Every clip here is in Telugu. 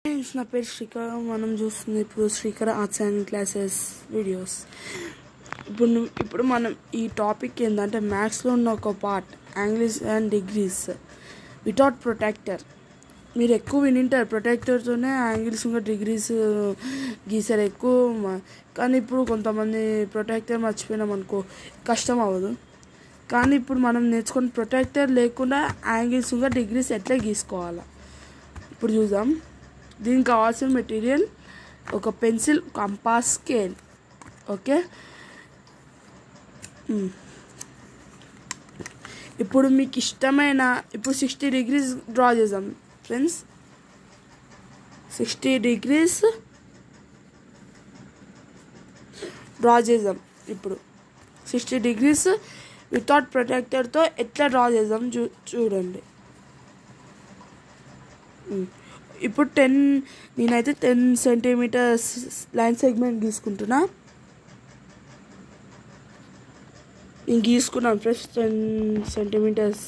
నా పేరు శ్రీకర్. మనం చూస్తుంది ఇప్పుడు Srikar arts and classes videos. ఇప్పుడు మనం ఈ టాపిక్ ఏంటంటే మ్యాథ్స్లో ఉన్న ఒక part angles and degrees without protector. మీరు ఎక్కువ వినింటారు ప్రొటెక్టర్తోనే యాంగిల్స్ ఇంకా డిగ్రీస్ గీసారు ఎక్కువ, కానీ ఇప్పుడు కొంతమంది ప్రొటెక్టర్ మర్చిపోయినాం అనుకో కష్టం అవ్వదు. కానీ ఇప్పుడు మనం నేర్చుకున్న ప్రొటెక్టర్ లేకుండా యాంగిల్స్ ఇంకా డిగ్రీస్ ఎట్లా గీసుకోవాలా ఇప్పుడు చూద్దాం. దీనికి కావాల్సిన మెటీరియల్ ఒక పెన్సిల్, కంపాస్, స్కేల్. ఓకే, ఇప్పుడు మీకు ఇష్టమైన ఇప్పుడు 60 degrees డ్రా చేద్దాం ఫ్రెండ్స్. 60 degrees డ్రా చేద్దాం. ఇప్పుడు 60 degrees వితౌట్ ప్రొటెక్టర్తో ఎట్లా డ్రా చేద్దాం చూడండి. ఇప్పుడు నేనైతే 10 centimeters లైన్ సెగ్మెంట్ గీసుకుంటున్నా. నేను గీసుకున్నాను friends 10 centimeters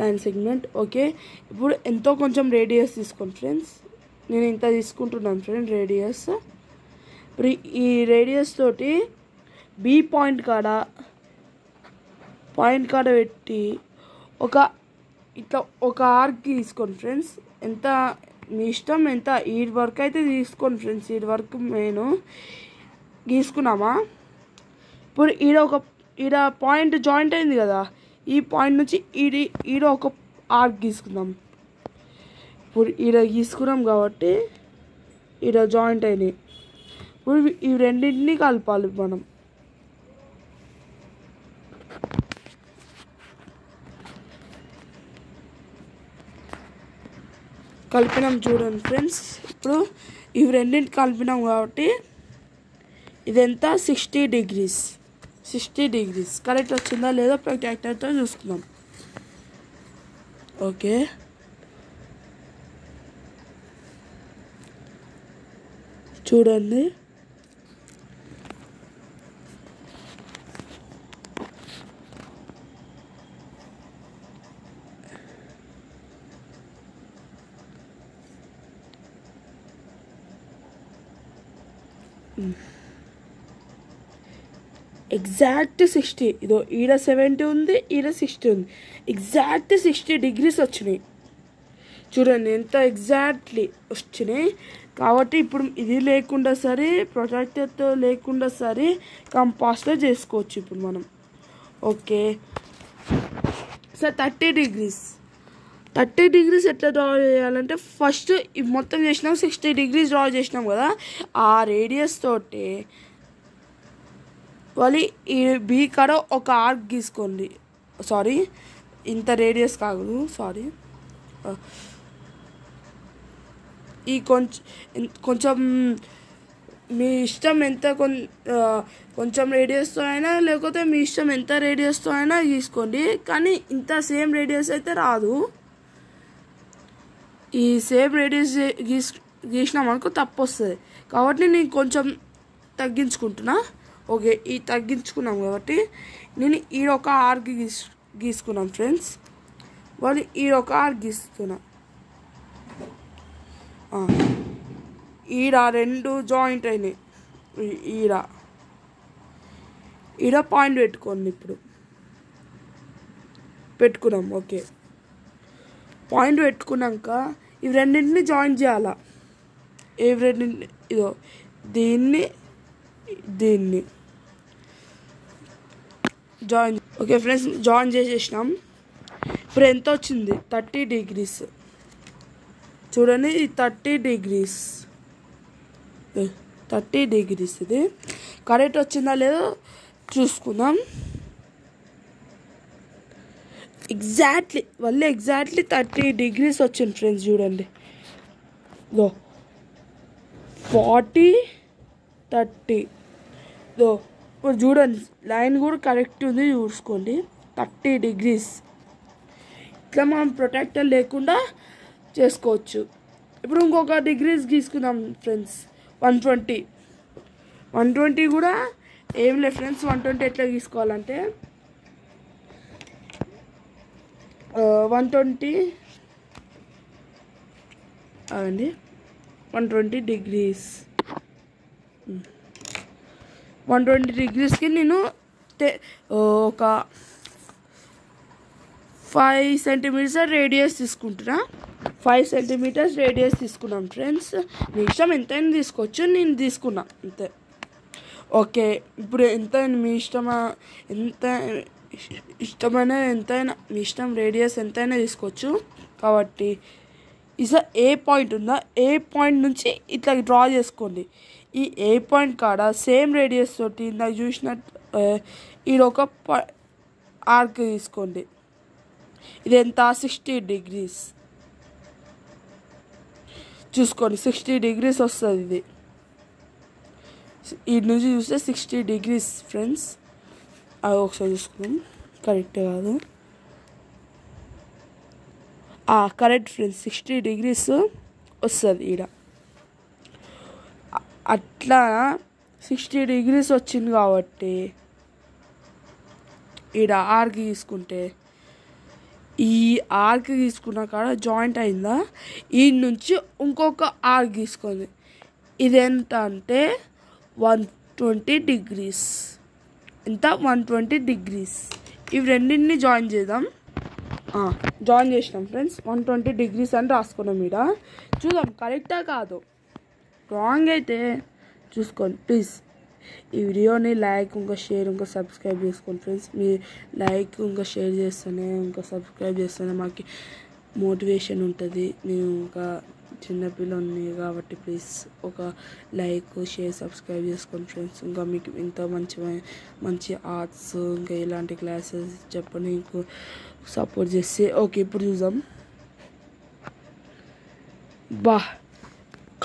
line segment. Okay, ఇప్పుడు ఎంతో కొంచెం రేడియస్ తీసుకోండి ఫ్రెండ్స్. నేను ఇంత తీసుకుంటున్నాను ఫ్రెండ్స్ రేడియస్. ఇప్పుడు ఈ రేడియస్ తోటి బి పాయింట్ కాడ పెట్టి ఒక ఆర్క్ తీసుకోండి ఫ్రెండ్స్. ఎంత మీ ఇష్టం, ఎంత ఈ వర్క్ అయితే తీసుకోండి ఫ్రెండ్స్. ఈ వర్క్ నేను గీసుకున్నామా. ఇప్పుడు ఈడ పాయింట్ జాయింట్ అయింది కదా, ఈ పాయింట్ నుంచి ఈడ ఒక ఆర్క్ గీసుకుందాం. ఇప్పుడు ఈడ గీసుకున్నాం కాబట్టి ఈడ జాయింట్ అయినాయి. ఇప్పుడు ఈ రెండింటినీ కలపాలి మనం. కలిపినాం చూడండి ఫ్రెండ్స్. ఇప్పుడు ఇవి రెండింటి కలిపినాం కాబట్టి ఇదెంత 60 degrees. 60 degrees కరెక్ట్ వచ్చిందా లేదో ప్రొటెక్టర్తో చూసుకుందాం. ఓకే, చూడండి. ఎగ్జాక్ట్ 60, ఇదో ఈడ 70 ఉంది, ఈడ 60 ఉంది. ఎగ్జాక్ట్ 60 degrees వచ్చినాయి చూడండి, ఎంత ఎగ్జాక్ట్లీ వచ్చినాయి. కాబట్టి ఇప్పుడు ఇది లేకుండా సరే, ప్రొటెక్టర్తో లేకుండా సరే, కంపాస్తో చేసుకోవచ్చు ఇప్పుడు మనం. ఓకే సార్, 30 degrees ఎట్లా డ్రా చేయాలంటే ఫస్ట్ మొత్తం చేసినాం 60 degrees డ్రా చేసినాం కదా, ఆ రేడియస్ తోటి వాళ్ళు ఈ బీ కాడ ఒక ఆర్క్ గీసుకోండి. సారీ, ఇంత రేడియస్ కాదు, సారీ. ఈ కొంచెం మీ ఇష్టం ఎంత, కొంచెం రేడియస్తో అయినా లేకపోతే మీ ఇష్టం ఎంత రేడియస్తో అయినా గీసుకోండి. కానీ ఇంత సేమ్ రేడియస్ అయితే రాదు. ఈ సేమ్ రేడియస్ గీసినామనుకో తప్పు వస్తుంది. కాబట్టి నేను కొంచెం తగ్గించుకుంటున్నా. ఓకే, ఈ తగ్గించుకున్నాం కాబట్టి నేను ఈడొక ఆర్క్ గీసుకున్నాం ఫ్రెండ్స్. వాళ్ళు ఈడొక ఆర్క్ గీస్తున్నా. ఈడ రెండు జాయింట్ అయినాయి. ఈడ పాయింట్ పెట్టుకోండి. ఇప్పుడు పెట్టుకున్నాం. ఓకే, పాయింట్ పెట్టుకున్నాక ఇవి రెండింటిని జాయిన్ చేయాలా. ఇవి రెండింటిని ఇదో దీన్ని జాయిన్. ఓకే ఫ్రెండ్స్, జాయిన్ చేసేసినాం. ఇప్పుడు ఎంత వచ్చింది? 30 degrees. చూడండి, ఇది 30 degrees. 30 degrees ఇది కరెక్ట్ వచ్చిందా లేదో చూసుకుందాం. ఎగ్జాక్ట్లీ 30 degrees వచ్చింది ఫ్రెండ్స్. చూడండి, 40, 30. ఇప్పుడు చూడండి, లైన్ కూడా కరెక్ట్ ఉంది, చూసుకోండి. 30 degrees. ఇట్లా మనం ప్రొటెక్టర్ లేకుండా చేసుకోవచ్చు. ఇప్పుడు ఇంకొక డిగ్రీస్ గీసుకుందాం ఫ్రెండ్స్. 120 కూడా ఏం లేదు ఫ్రెండ్స్. 120 ఎట్లా గీసుకోవాలంటే 120 అవండి 120 degrees. 120 degreesకి నేను ఒక 5 centimeters రేడియస్ తీసుకుంటున్నా. 5 centimeters రేడియస్ తీసుకున్నాం ఫ్రెండ్స్. మీ ఇష్టం ఎంతైనా తీసుకోవచ్చు, నేను తీసుకున్నా అంతే. ఓకే, ఇప్పుడు ఎంతైనా మీ ఇష్టమా, ఎంత ఇష్టమైన ఎంతైనా మీ ఇష్టం, రేడియస్ ఎంతైనా తీసుకోవచ్చు. కాబట్టి ఏ పాయింట్ ఉందా, ఏ పాయింట్ నుంచి ఇట్లా డ్రా చేసుకోండి. ఈ ఏ పాయింట్ కాడ సేమ్ రేడియస్ తోటి నాకు చూసినట్టు ఈడొక ఆర్క్ తీసుకోండి. ఇది ఎంత, 60 degrees చూసుకోండి. 60 degrees వస్తుంది. ఇది ఈ నుంచి చూస్తే 60 degrees ఫ్రెండ్స్. అది ఒకసారి చూసుకున్నాం, కరెక్ట్ కాదు, కరెక్ట్ ఫ్రెండ్స్, 60 degrees వస్తుంది ఈడ. అట్లా 60 degrees వచ్చింది కాబట్టి ఈడ ఆర్క్ తీసుకుంటే, ఈ ఆర్క్ తీసుకున్న కాడ జాయింట్ అయిందా, ఈ నుంచి ఇంకొక ఆర్క్ తీసుకోండి. ఇది ఎంత అంటే 120 degrees. ఎంత, 120 degrees. ఇవి రెండింటిని జాయిన్ చేద్దాం. జాయిన్ చేసినాం ఫ్రెండ్స్. 120 degrees అని రాసుకున్నాం. ఈడ చూద్దాం కరెక్టా కాదు. రాంగ్ అయితే చూసుకోండి ప్లీజ్. ఈ వీడియోని లైక్, ఇంకా షేర్, ఇంకా సబ్స్క్రైబ్ చేసుకోండి ఫ్రెండ్స్. మీ లైక్ ఇంకా షేర్ చేస్తేనే, ఇంకా సబ్స్క్రైబ్ చేస్తేనే మాకు మోటివేషన్ ఉంటుంది. నేను ఇంకా చిన్నపిల్లని కాబట్టి ప్లీజ్ ఒక లైక్, షేర్, సబ్స్క్రైబ్ చేసుకోండి ఫ్రెండ్స్. ఇంకా మీకు ఇంత మంచి ఆర్ట్స్, ఇంకా ఇలాంటి క్లాసెస్ చెప్పండి, మీకు సపోర్ట్ చేస్తే. ఓకే, ఇప్పుడు చూద్దాం.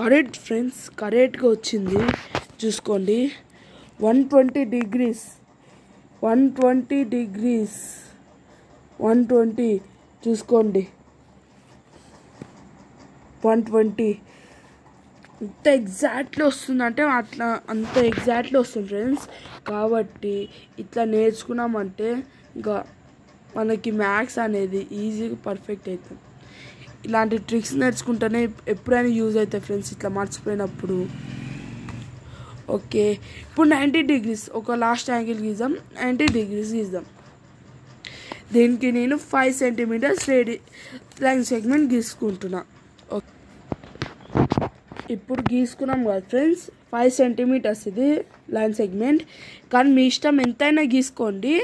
కరెక్ట్ ఫ్రెండ్స్, కరెక్ట్గా వచ్చింది చూసుకోండి. 120 degrees, 120 degrees, 120 చూసుకోండి. 120 ఎంత ఎగ్జాక్ట్లీ వస్తుందంటే అంత ఎగ్జాక్ట్లీ వస్తుంది ఫ్రెండ్స్. కాబట్టి ఇట్లా నేర్చుకున్నామంటే ఇంకా మనకి మ్యాథ్స్ అనేది ఈజీగా పర్ఫెక్ట్ అవుతాం. ఇలాంటి ట్రిక్స్ నేర్చుకుంటేనే ఎప్పుడైనా యూజ్ అవుతాయి ఫ్రెండ్స్, ఇట్లా మర్చిపోయినప్పుడు. ఓకే, ఇప్పుడు 90 degrees ఒక లాస్ట్ యాంగిల్ గీద్దాం. 90 degrees గీద్దాం. దీనికి నేను 5 centimeters లైన్ సెగ్మెంట్ గీసుకుంటున్నా. ఓకే, ఇప్పుడు గీసుకున్నాం కదా ఫ్రెండ్స్, 5 centimeters ఇది లైన్ సెగ్మెంట్. కానీ మీ ఇష్టం ఎంతైనా గీసుకోండి.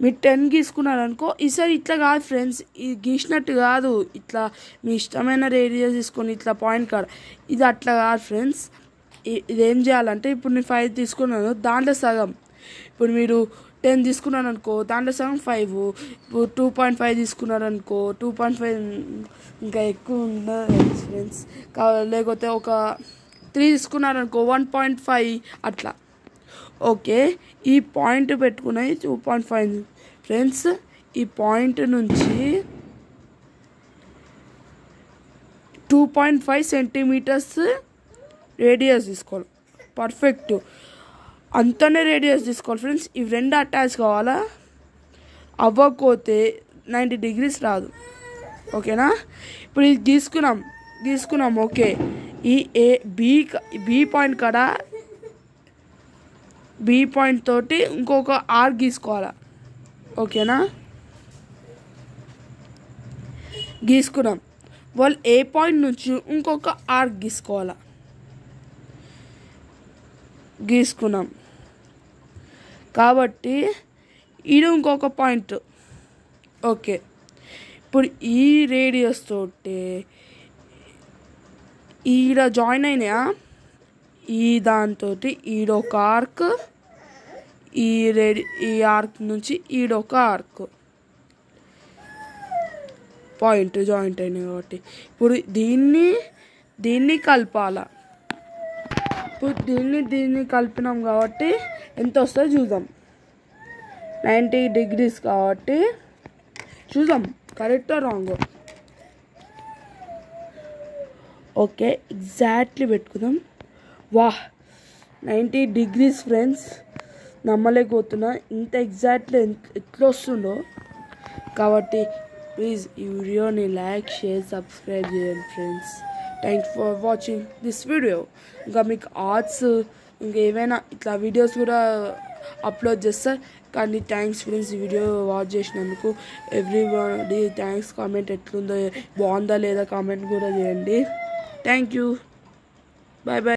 మీరు 10 గీసుకున్నారనుకో, ఈసారి ఇట్లా కాదు ఫ్రెండ్స్, ఇది గీసినట్టు కాదు, ఇట్లా మీ ఇష్టమైన రేడియస్ తీసుకొని ఇట్లా పాయింట్ కాదు, ఇది అట్లా కాదు ఫ్రెండ్స్. ఇదేం చేయాలంటే, ఇప్పుడు నేను 5 తీసుకున్నాను, దాంట్లో సగం. ఇప్పుడు మీరు 10 తీసుకున్నాను అనుకో, దాంట్లో సగం 5. ఇప్పుడు 2.5 తీసుకున్నారనుకో, 2.5 ఇంకా ఎక్కువ ఉండదు ఫ్రెండ్స్. లేకపోతే ఒక 3 తీసుకున్నారనుకో, 1.5 అట్లా. ఓకే, ఈ పాయింట్ పెట్టుకున్నది 2.5 ఫ్రెండ్స్. ఈ పాయింట్ నుంచి 2.5 centimeters రేడియస్ తీసుకోవాలి. పర్ఫెక్ట్ అంతనే రేడియస్ తీసుకోవాలి ఫ్రెండ్స్. ఇవి రెండు అటాచ్ కావాలా, అవ్వకపోతే 90 degrees రాదు. ఓకేనా, ఇప్పుడు ఇది గీసుకున్నాం. ఓకే, ఈ బి పాయింట్ కాడ బి పాయింట్ తోటి ఇంకొక ఆర్క్ గీసుకోవాలా. ఓకేనా, గీసుకున్నాం. వాళ్ళు ఏ పాయింట్ నుంచి ఇంకొక ఆర్క్ గీసుకున్నాం కాబట్టి ఇది ఇంకొక పాయింట్. ఓకే, ఇప్పుడు ఈ రేడియస్ తోటి ఈడ జాయిన్ అయినాయా, ఈ దాంతో ఈడొక ఆర్క్, ఈ ఆర్క్ నుంచి ఈడొక ఆర్క్ పాయింట్ జాయింట్ అయినాయి కాబట్టి ఇప్పుడు దీన్ని కలపాల. ఇప్పుడు దీన్ని కలిపినాం కాబట్టి ఎంత వస్తుందో చూద్దాం. 90 degrees కాబట్టి చూద్దాం కరెక్టా రాంగ్. ఓకే, ఎగ్జాక్ట్లీ పెట్టుకుందాం. 90 degrees ఫ్రెండ్స్, నమ్మలేకపోతున్నా ఇంత ఎగ్జాక్ట్లీ ఎట్లా వస్తుందో. కాబట్టి ప్లీజ్ ఈ వీడియోని లైక్, షేర్, సబ్స్క్రైబ్ చేయండి friends. Thanks for watching this video. ఇంకా మీకు ఆర్ట్స్ ఇంకా ఏవైనా ఇట్లా వీడియోస్ కూడా అప్లోడ్ చేస్తా. కానీ థ్యాంక్స్ ఫ్రెండ్స్, ఈ వీడియో వాచ్ చేసినందుకు. Everybody thanks. కామెంట్ ఎట్లుందో, బాగుందా లేదా కామెంట్ కూడా చేయండి. Thank you. Bye bye.